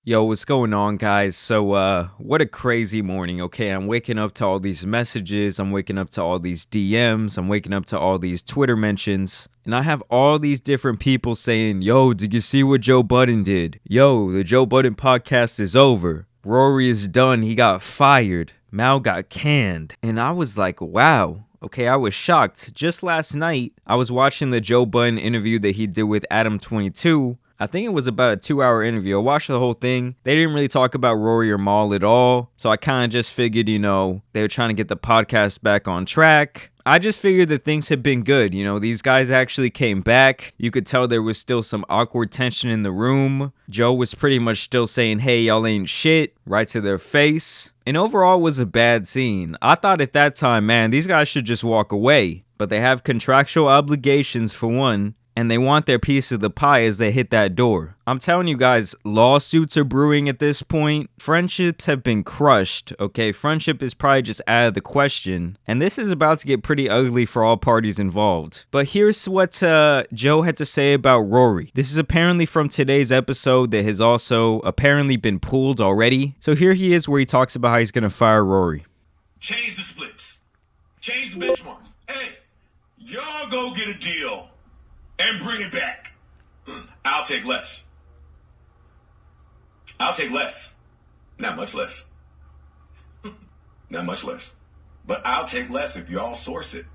Yo, what's going on, guys? So, what a crazy morning, okay? I'm waking up to all these messages, I'm waking up to all these DMs, I'm waking up to all these Twitter mentions, and I have all these different people saying, yo, did you see what Joe Budden did? Yo, the Joe Budden podcast is over. Rory is done, he got fired. Mal got canned. And I was like, wow. Okay, I was shocked. Just last night, I was watching the Joe Budden interview that he did with Adam22. I think it was about a 2-hour interview. I watched the whole thing. They didn't really talk about Rory or Mal at all. So I kind of just figured, they were trying to get the podcast back on track. I just figured that things had been good. These guys actually came back. You could tell there was still some awkward tension in the room. Joe was pretty much still saying, hey, y'all ain't shit, right to their face. And overall, it was a bad scene. I thought at that time, man, these guys should just walk away. But they have contractual obligations for one. And they want their piece of the pie as they hit that door. I'm telling you guys, lawsuits are brewing at this point. Friendships have been crushed, okay? Friendship is probably just out of the question. And this is about to get pretty ugly for all parties involved. But here's what Joe had to say about Rory. This is apparently from today's episode that has also apparently been pulled already. So here he is where he talks about how he's going to fire Rory. Change the splits. Change the benchmarks. Hey, y'all go get a deal. And bring it back. I'll take less. I'll take less. Not much less. Not much less. But I'll take less if y'all source it.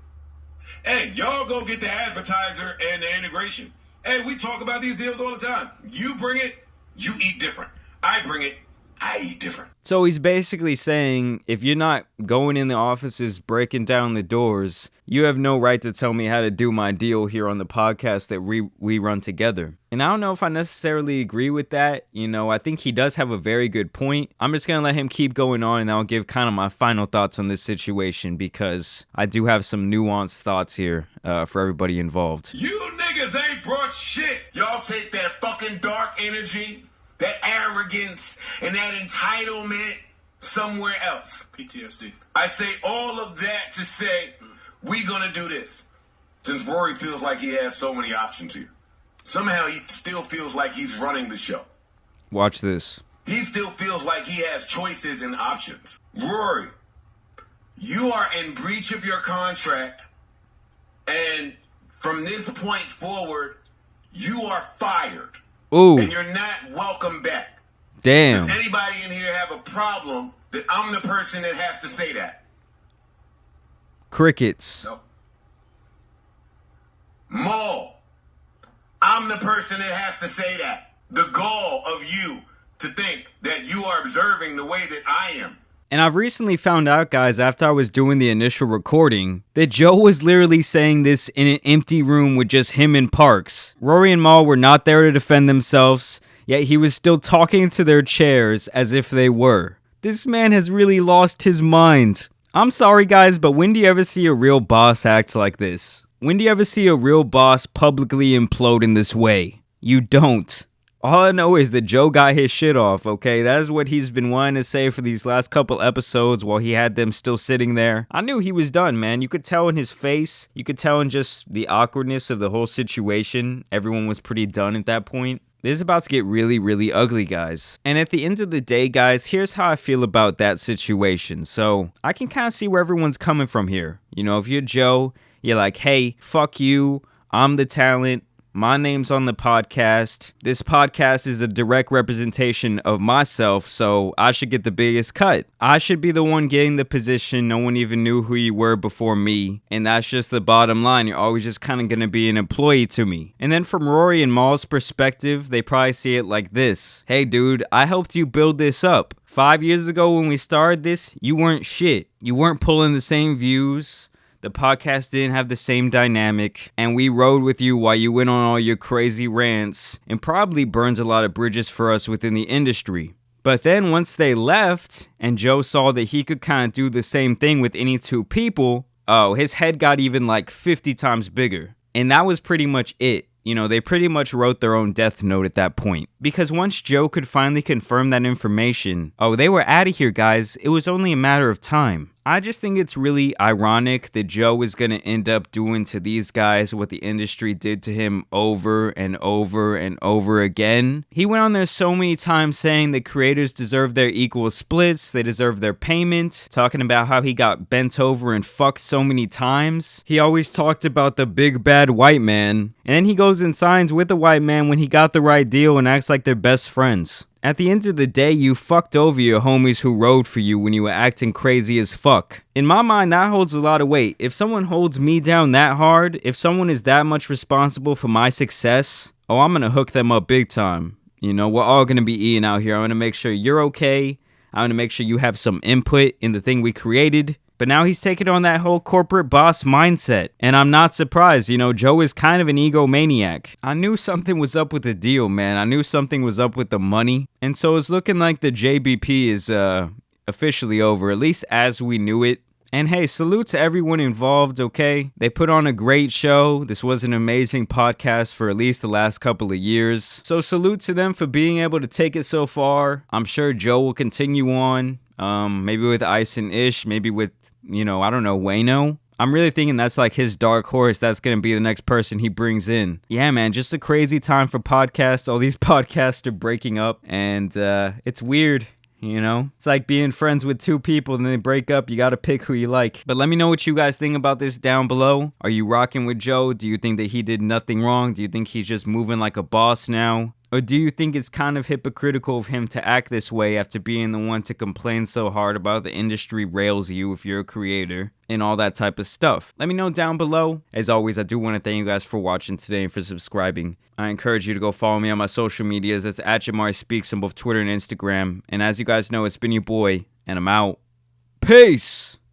Hey, y'all go get the advertiser and the integration. Hey, we talk about these deals all the time. You bring it, you eat different. I bring it, I eat different. So he's basically saying, if you're not going in the offices, breaking down the doors, you have no right to tell me how to do my deal here on the podcast that we run together. And I don't know if I necessarily agree with that. I think he does have a very good point. I'm just going to let him keep going on, and I'll give kind of my final thoughts on this situation because I do have some nuanced thoughts here for everybody involved. You niggas ain't brought shit. Y'all take that fucking dark energy, that arrogance, and that entitlement somewhere else. PTSD. I say all of that to say, we gonna do this. Since Rory feels like he has so many options here. Somehow he still feels like he's running the show. Watch this. He still feels like he has choices and options. Rory, you are in breach of your contract, and from this point forward, you are fired. Ooh. And you're not welcome back. Damn. Does anybody in here have a problem that I'm the person that has to say that? Crickets. No. Maul, I'm the person that has to say that. The gall of you to think that you are observing the way that I am. And I've recently found out, guys, after I was doing the initial recording, that Joe was literally saying this in an empty room with just him and Parks. Rory and Mal were not there to defend themselves, yet he was still talking to their chairs as if they were. This man has really lost his mind. I'm sorry, guys, but when do you ever see a real boss act like this? When do you ever see a real boss publicly implode in this way? You don't. All I know is that Joe got his shit off, okay? That is what he's been wanting to say for these last couple episodes while he had them still sitting there. I knew he was done, man. You could tell in his face. You could tell in just the awkwardness of the whole situation. Everyone was pretty done at that point. This is about to get really, really ugly, guys. And at the end of the day, guys, here's how I feel about that situation. So I can kind of see where everyone's coming from here. If you're Joe, you're like, hey, fuck you. I'm the talent. My name's on the podcast. This podcast is a direct representation of myself, so I should get the biggest cut. I should be the one getting the position. No one even knew who you were before me. And that's just the bottom line. You're always just kind of going to be an employee to me. And then from Rory and Mal's perspective, they probably see it like this. Hey, dude, I helped you build this up. 5 years ago when we started this, you weren't shit. You weren't pulling the same views. The podcast didn't have the same dynamic, and we rode with you while you went on all your crazy rants and probably burns a lot of bridges for us within the industry. But then once they left, and Joe saw that he could kind of do the same thing with any two people, his head got even like 50 times bigger. And that was pretty much it. They pretty much wrote their own death note at that point. Because once Joe could finally confirm that information, oh, they were out of here, guys. It was only a matter of time. I just think it's really ironic that Joe is going to end up doing to these guys what the industry did to him over and over and over again. He went on there so many times saying that creators deserve their equal splits, they deserve their payment, talking about how he got bent over and fucked so many times. He always talked about the big bad white man, and then he goes and signs with the white man when he got the right deal and acts like they're best friends. At the end of the day, you fucked over your homies who rode for you when you were acting crazy as fuck. In my mind, that holds a lot of weight. If someone holds me down that hard, if someone is that much responsible for my success, oh, I'm gonna hook them up big time. You know, we're all gonna be eating out here. I'm gonna make sure you're okay. I'm gonna make sure you have some input in the thing we created. But now he's taking on that whole corporate boss mindset. And I'm not surprised, you know, Joe is kind of an egomaniac. I knew something was up with the deal, man. I knew something was up with the money. And so it's looking like the JBP is officially over, at least as we knew it. And hey, salute to everyone involved, okay? They put on a great show. This was an amazing podcast for at least the last couple of years. So salute to them for being able to take it so far. I'm sure Joe will continue on, maybe with Ice and Ish, maybe with, you know, I don't know, Wayno. I'm really thinking that's like his dark horse. That's going to be the next person he brings in. Yeah, man, just a crazy time for podcasts. All these podcasts are breaking up, and it's weird. You know, it's like being friends with two people and then they break up. You got to pick who you like. But let me know what you guys think about this down below. Are you rocking with Joe? Do you think that he did nothing wrong? Do you think he's just moving like a boss now? Or do you think it's kind of hypocritical of him to act this way after being the one to complain so hard about the industry rails you if you're a creator and all that type of stuff? Let me know down below. As always, I do want to thank you guys for watching today and for subscribing. I encourage you to go follow me on my social medias. That's at JAMARI Speaks on both Twitter and Instagram. And as you guys know, it's been your boy, and I'm out. Peace!